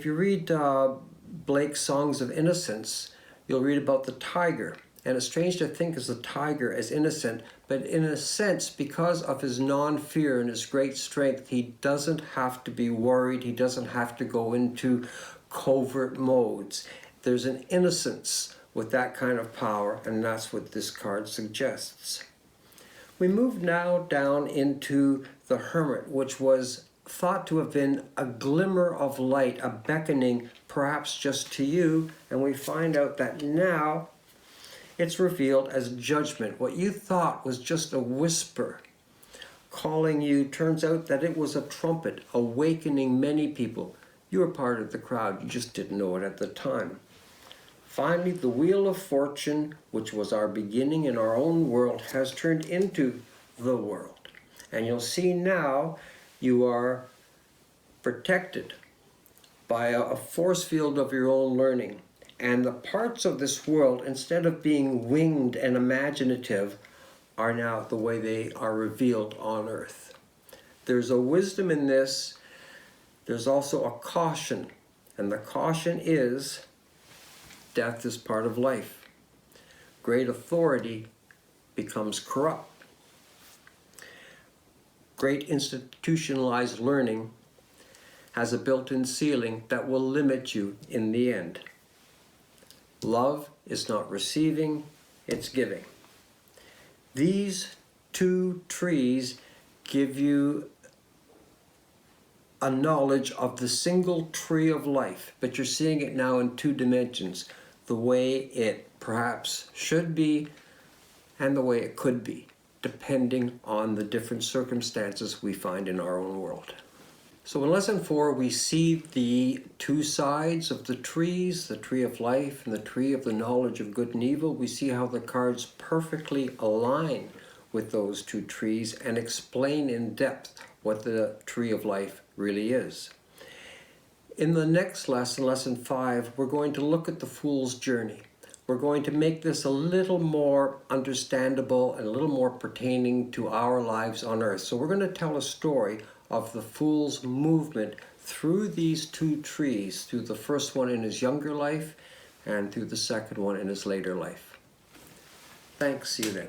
If you read Blake's Songs of Innocence, you'll read about the tiger. And it's strange to think of the tiger as innocent, but in a sense, because of his non-fear and his great strength, he doesn't have to be worried. He doesn't have to go into covert modes. There's an innocence with that kind of power, and that's what this card suggests. We move now down into the Hermit, which was thought to have been a glimmer of light, a beckoning, perhaps just to you, and we find out that now it's revealed as judgment. What you thought was just a whisper calling you, turns out that it was a trumpet awakening many people. You were part of the crowd, you just didn't know it at the time. Finally, the wheel of fortune, which was our beginning in our own world, has turned into the world. And you'll see now you are protected by a force field of your own learning. And the parts of this world, instead of being winged and imaginative, are now the way they are revealed on earth. There's a wisdom in this. There's also a caution. And the caution is death is part of life. Great authority becomes corrupt. Great institutionalized learning has a built-in ceiling that will limit you in the end. Love is not receiving, it's giving. These two trees give you a knowledge of the single tree of life, but you're seeing it now in two dimensions, the way it perhaps should be and the way it could be, depending on the different circumstances we find in our own world. So in Lesson 4, we see the two sides of the trees, the tree of life and the tree of the knowledge of good and evil. We see how the cards perfectly align with those two trees and explain in depth what the tree of life really is. In the next lesson, Lesson 5, we're going to look at the fool's journey. We're going to make this a little more understandable and a little more pertaining to our lives on earth. So we're going to tell a story of the fool's movement through these two trees, through the first one in his younger life and through the second one in his later life. Thanks, see you then.